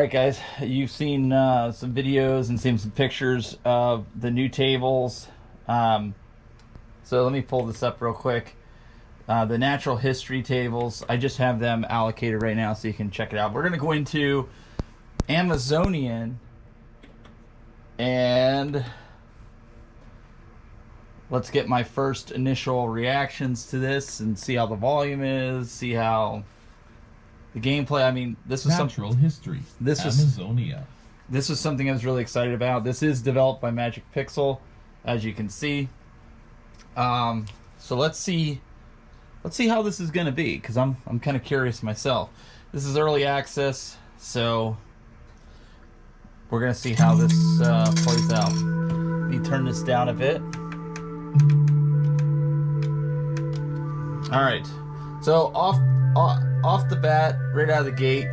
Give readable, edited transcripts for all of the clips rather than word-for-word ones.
Alright guys, you've seen some videos and seen some pictures of the new tables. So let me pull this up real quick. The natural history tables, I just have them allocated right now so you can check it out. We're going to go into Amazonian and let's get my first initial reactions to this and see how the volume is, see how the gameplay. I mean, this was natural history. This Amazonia. This was something I was really excited about. This is developed by Magic Pixel, as you can see. So let's see how this is going to be, because I'm kind of curious myself. This is early access, so we're going to see how this plays out. Let me turn this down a bit. All right, so off the bat, right out of the gate,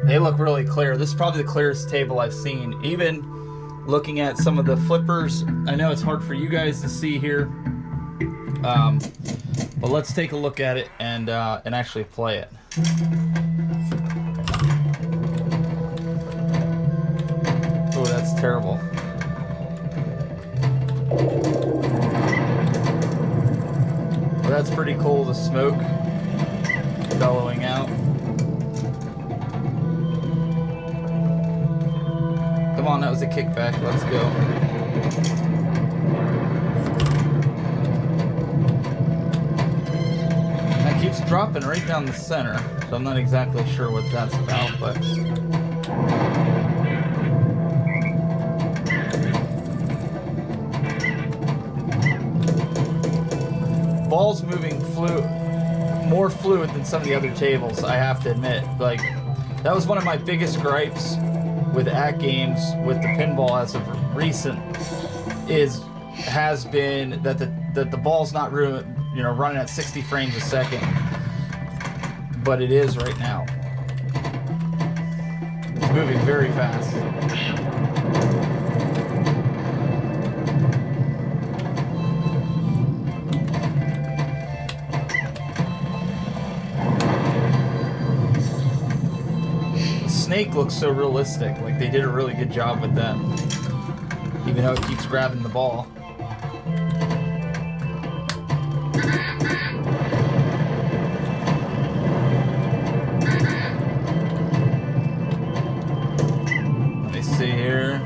they look really clear. This is probably the clearest table I've seen. Even looking at some of the flippers, I know it's hard for you guys to see here, but let's take a look at it and actually play it. Oh, that's terrible. Well, that's pretty cool, the smoke bellowing out. Come on, that was a kickback. Let's go. That keeps dropping right down the center, so I'm not exactly sure what that's about, but ball's moving more fluid than some of the other tables, I have to admit. Like, that was one of my biggest gripes with AtGames with the pinball as of recent has been that the ball's not running at 60 frames a second, but it is right now. It's moving very fast. Snake looks so realistic. Like, they did a really good job with that, even though it keeps grabbing the ball. Let me see here.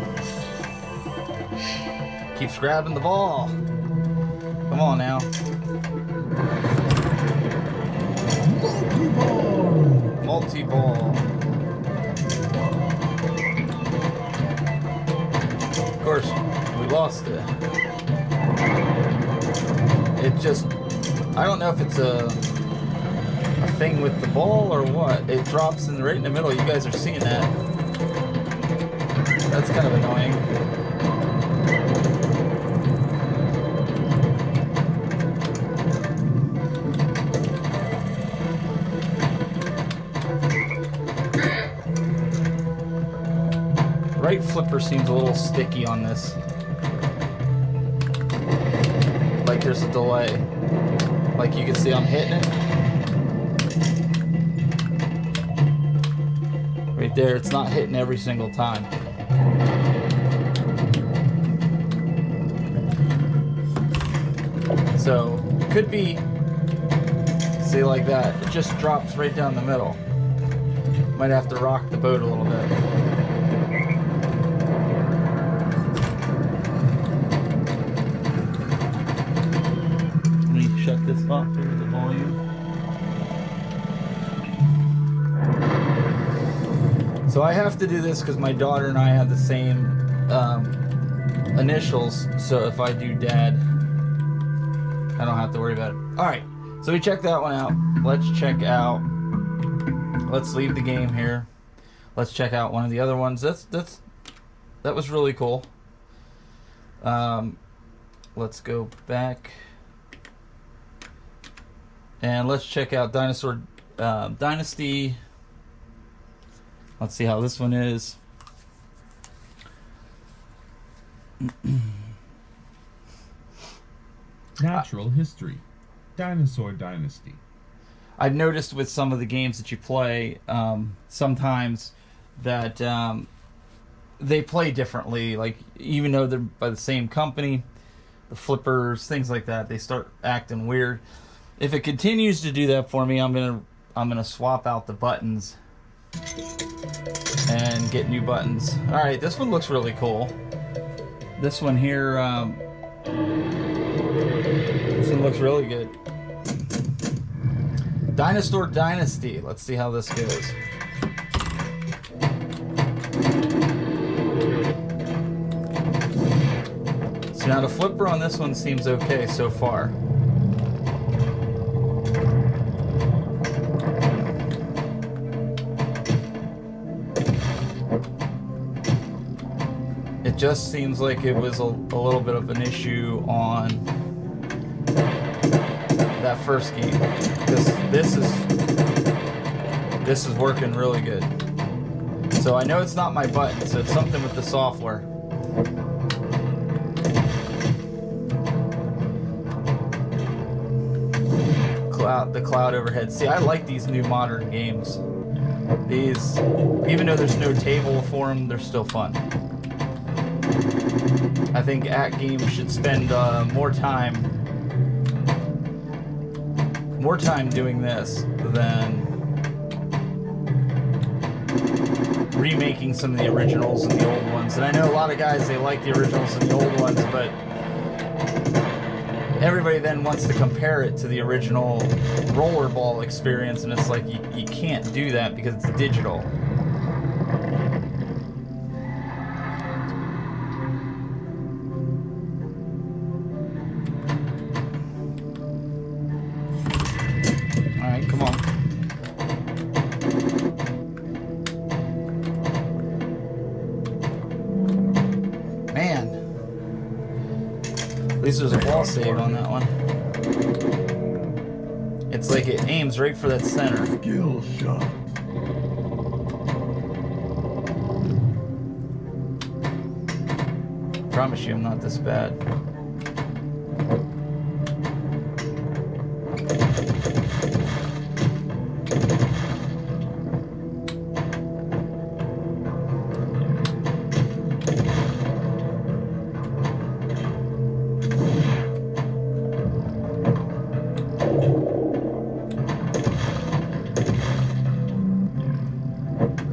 Keeps grabbing the ball. Come on now. Multi-ball. Of course, we lost it. It just, I don't know if it's a thing with the ball or what. It drops right in the middle. You guys are seeing that. That's kind of annoying. Right flipper seems a little sticky on this. Like there's a delay. Like you can see I'm hitting it. Right there, it's not hitting every single time. So, could be, see, like that. It just drops right down the middle. Might have to rock the boat a little bit. Shut this off here, the volume. So I have to do this because my daughter and I have the same initials, so if I do dad, I don't have to worry about it. Alright, so we checked that one out. Let's leave the game here. Let's check out one of the other ones. That was really cool. Let's go back. And let's check out Dinosaur Dynasty. Let's see how this one is. Natural history. Dinosaur Dynasty. I've noticed with some of the games that you play, sometimes that they play differently. Like, even though they're by the same company, the flippers, things like that, they start acting weird. If it continues to do that for me, I'm gonna swap out the buttons and get new buttons. All right, this one looks really cool. This one here, this one looks really good. Dinosaur Dynasty. Let's see how this goes. So now the flipper on this one seems okay so far. It just seems like it was a little bit of an issue on that first game, because this is working really good. So I know it's not my button, so it's something with the software. The cloud overhead. See, I like these new modern games. These, even though there's no table for them, they're still fun. I think AtGames should spend more time doing this than remaking some of the originals and the old ones. And I know a lot of guys, they like the originals and the old ones, but everybody then wants to compare it to the original rollerball experience, and it's like you can't do that because it's digital. Alright, come on. Man. At least there's a ball save on that one. It's like it aims right for that center. Skill shot. I promise you I'm not this bad.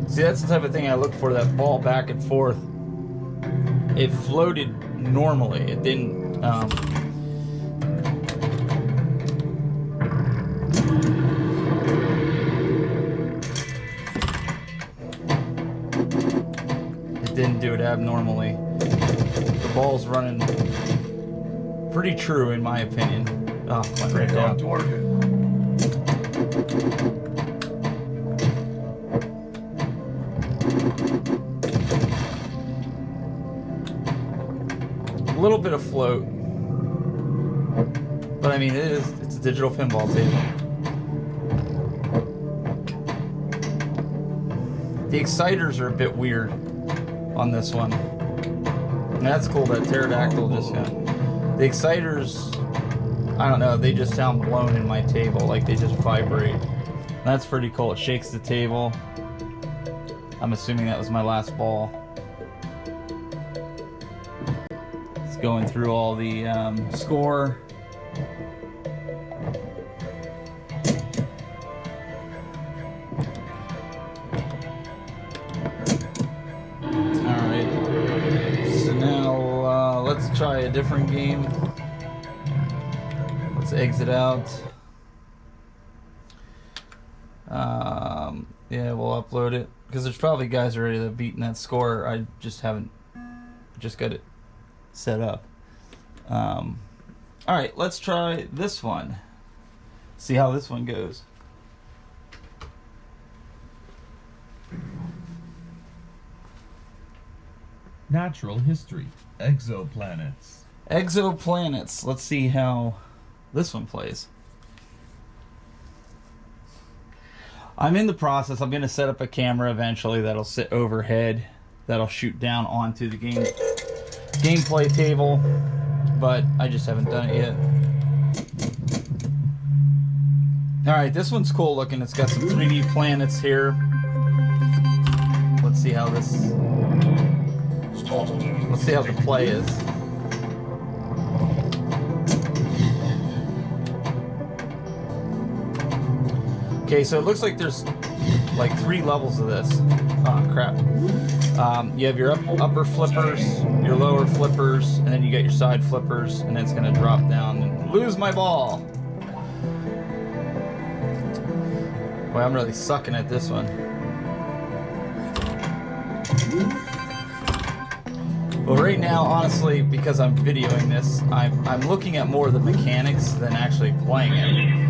See, that's the type of thing I look for, that ball back and forth. It floated normally. It didn't, it didn't do it abnormally. The ball's running pretty true, in my opinion. Oh, went right down. A little bit of float, but I mean, it's a digital pinball table. The exciters are a bit weird on this one. And that's cool, that pterodactyl just got. The exciters, I don't know, they just sound blown in my table, like they just vibrate. That's pretty cool. It shakes the table. I'm assuming that was my last ball. Going through all the score. Alright, so now let's try a different game. Let's exit out. Yeah, we'll upload it, because there's probably guys already that have beaten that score. I just haven't got it set up. Alright, let's try this one. See how this one goes. Natural history. Exoplanets. Exoplanets. Let's see how this one plays. I'm in the process. I'm going to set up a camera eventually that'll sit overhead, that'll shoot down onto the gameplay table, but I just haven't done it yet. Alright, this one's cool looking. It's got some 3D planets here. Let's see how this... Let's see how the play is. Okay, so it looks like there's like 3 levels of this. Oh, crap. You have your upper flippers, your lower flippers, and then you get your side flippers, and then it's going to drop down and lose my ball. Boy, I'm really sucking at this one. Well, right now, honestly, because I'm videoing this, I'm looking at more of the mechanics than actually playing it.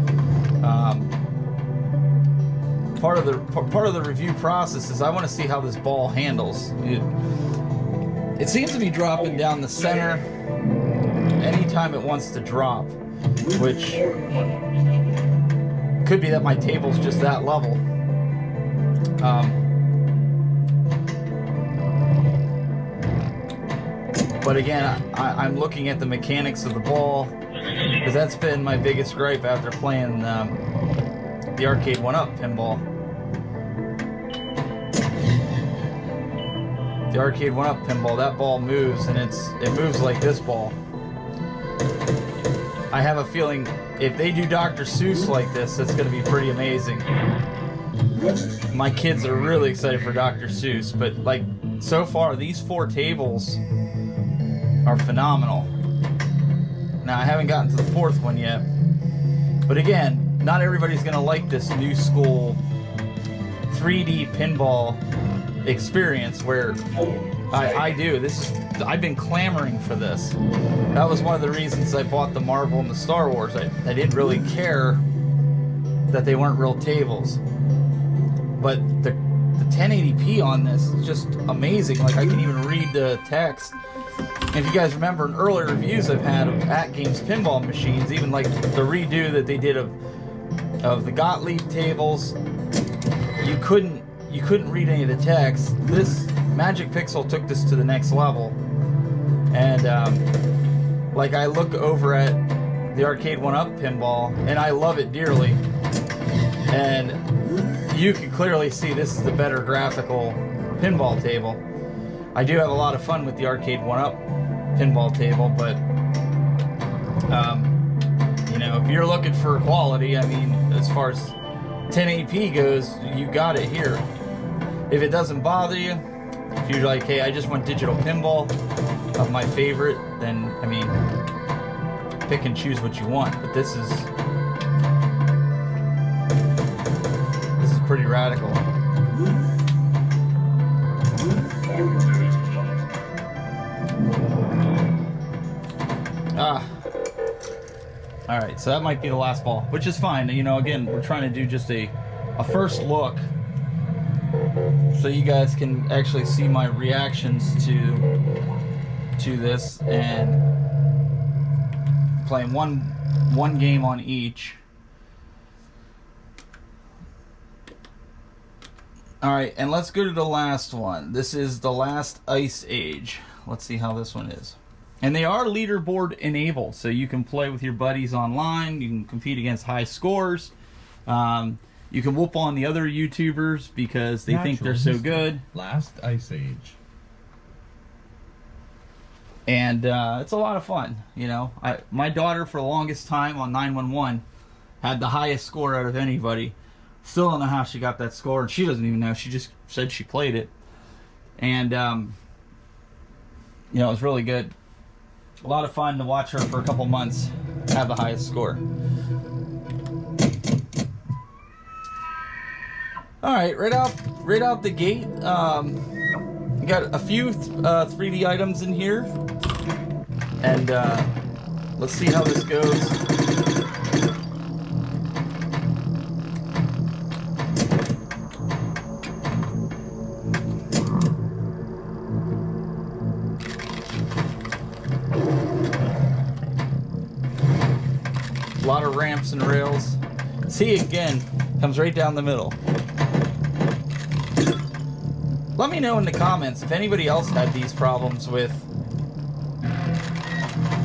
Part of the review process is I want to see how this ball handles. It seems to be dropping down the center anytime it wants to drop, which could be that my table's just that level. But again, I'm looking at the mechanics of the ball, because that's been my biggest gripe after playing the Arcade 1-Up pinball. The Arcade 1-Up pinball, that ball moves, and it moves like this ball. I have a feeling if they do Dr. Seuss like this, it's going to be pretty amazing. My kids are really excited for Dr. Seuss, but like so far, these 4 tables are phenomenal. Now, I haven't gotten to the 4th one yet, but again, not everybody's going to like this new school 3D pinball experience where I do. I've been clamoring for this. That was one of the reasons I bought the Marvel and the Star Wars. I didn't really care that they weren't real tables. But the 1080p on this is just amazing. Like, I can even read the text. And if you guys remember in earlier reviews I've had of AtGames Pinball machines, even like the redo that they did of the Gottlieb tables, you couldn't read any of the text. This Magic Pixel took this to the next level. And like, I look over at the Arcade 1-Up pinball and I love it dearly. And you can clearly see this is the better graphical pinball table. I do have a lot of fun with the Arcade 1-Up pinball table, but you know, if you're looking for quality, I mean, as far as 1080p goes, you got it here. If it doesn't bother you, if you're like, hey, I just want digital pinball of my favorite, then, I mean, pick and choose what you want. But this is pretty radical. Alright, so that might be the last ball, which is fine. You know, again, we're trying to do just a first look so you guys can actually see my reactions to this, and playing one game on each. Alright, and let's go to the last one. This is the last Ice Age. Let's see how this one is. And they are leaderboard enabled, so you can play with your buddies online. You can compete against high scores. You can whoop on the other YouTubers because they think they're so good. Last Ice Age. And it's a lot of fun, you know. My daughter, for the longest time on 911, had the highest score out of anybody. Still don't know how she got that score, and she doesn't even know. She just said she played it. And, you know, it was really good. A lot of fun to watch her for a couple months have the highest score. Alright, right out the gate, we got a few 3D items in here. And, let's see how this goes. A lot of ramps and rails. See, again, comes right down the middle. Let me know in the comments if anybody else had these problems with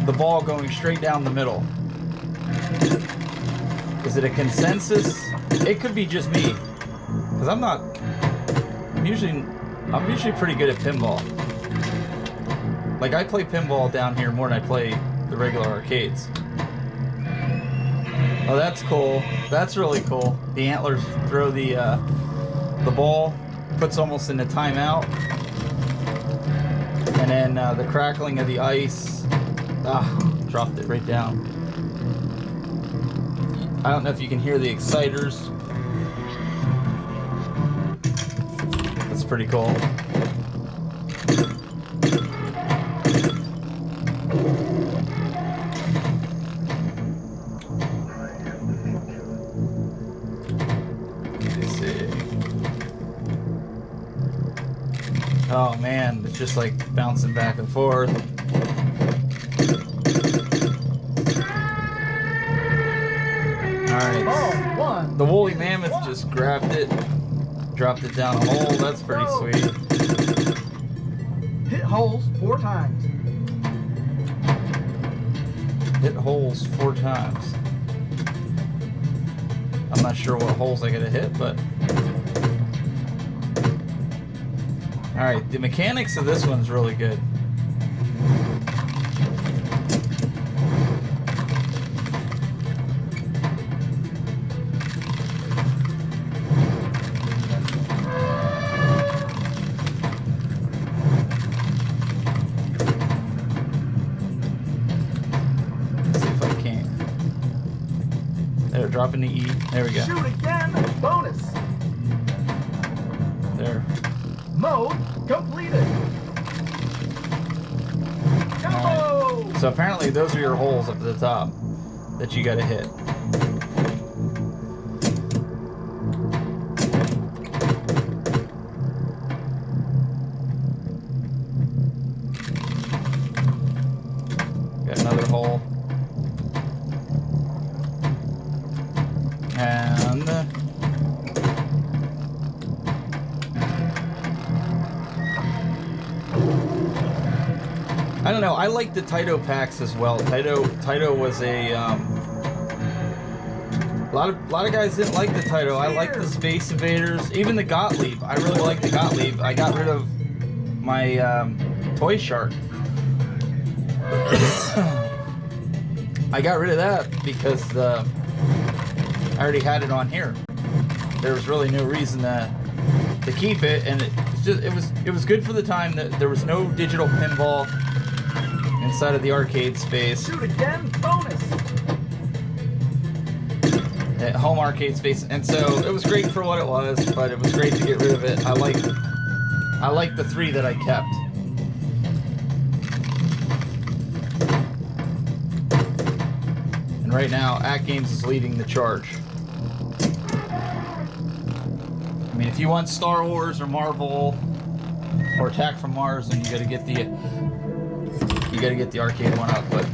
the ball going straight down the middle. Is it a consensus? It could be just me, because I'm usually pretty good at pinball. Like, I play pinball down here more than I play the regular arcades. Oh, that's cool. That's really cool. The antlers throw the ball, puts almost in a timeout. And then the crackling of the ice. Dropped it right down. I don't know if you can hear the exciters. That's pretty cool. Oh man, it's just like bouncing back and forth. Alright. The woolly mammoth just grabbed it, dropped it down a hole. That's pretty sweet. Hit holes 4 times. Hit holes 4 times. I'm not sure what holes I gotta hit, but... Alright, the mechanics of this one's really good. Let's see if I can. There, dropping the E. There we go. Shoot again, bonus. There. Mode completed. Go! Right. So apparently those are your holes up at the top that you gotta hit. Got another hole. And I don't know. I like the Taito packs as well. Taito was a lot of guys didn't like the Taito. I like the Space Invaders, even the Gottlieb. I really like the Gottlieb. I got rid of my Toy Shark. I got rid of that because I already had it on here. There was really no reason to keep it, and it was good for the time that there was no digital pinball inside of the arcade space. Shoot again, bonus. At home arcade space, and so it was great for what it was, but it was great to get rid of it. I like the 3 that I kept. And right now, AtGames is leading the charge. I mean, if you want Star Wars or Marvel or Attack from Mars, then you got to get the arcade one up. But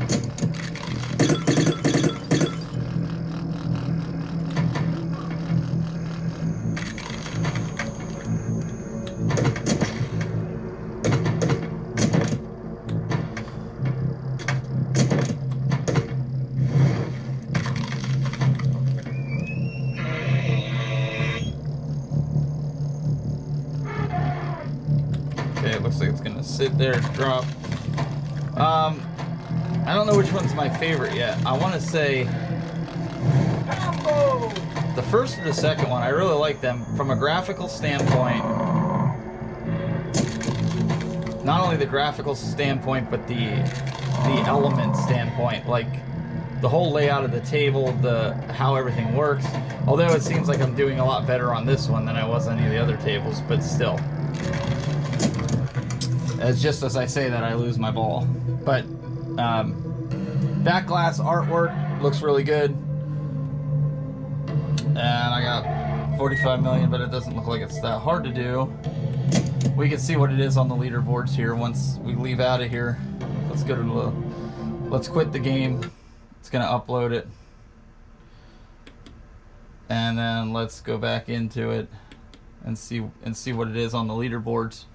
it looks like it's gonna sit there and drop. I don't know which one's my favorite yet. I want to say the first or the second one. I really like them from a graphical standpoint. Not only the graphical standpoint, but the element standpoint. Like the whole layout of the table, how everything works. Although it seems like I'm doing a lot better on this one than I was on any of the other tables, but still. It's just as I say that, I lose my ball. But back glass artwork looks really good. And I got 45 million, but it doesn't look like it's that hard to do. We can see what it is on the leaderboards here once we leave out of here. Let's go to let's quit the game. It's gonna upload it. And then let's go back into it and see what it is on the leaderboards.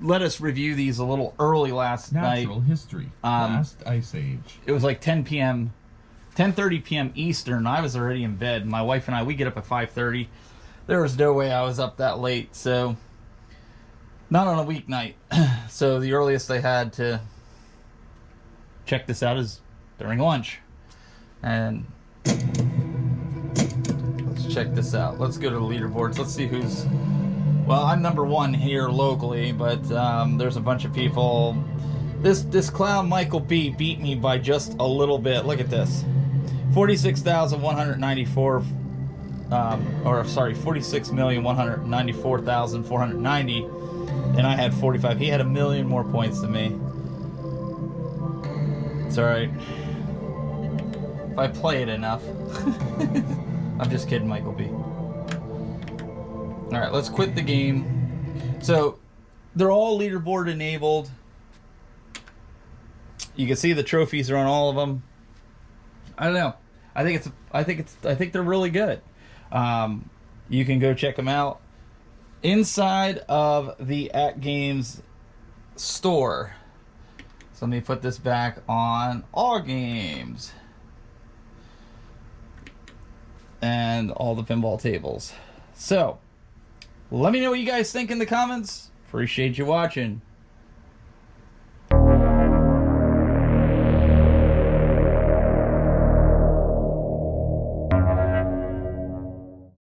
let us review these a little early last night. Natural history. Last ice age. It was like 10 p.m., 10:30 p.m. Eastern. I was already in bed. My wife and I, we get up at 5:30. There was no way I was up that late, so not on a weeknight. So the earliest I had to check this out is during lunch. And let's check this out. Let's go to the leaderboards. Let's see who's... Well, I'm number one here locally, but there's a bunch of people. This clown Michael B beat me by just a little bit. Look at this. 46,194 or sorry, 46,194,490, and I had 45. He had 1 million more points than me. It's all right. If I play it enough. I'm just kidding, Michael B. All right, let's quit the game. So they're all leaderboard enabled. You can see the trophies are on all of them. I don't know. I think they're really good. You can go check them out inside of the AtGames store. So let me put this back on all games and all the pinball tables. So let me know what you guys think in the comments. Appreciate you watching.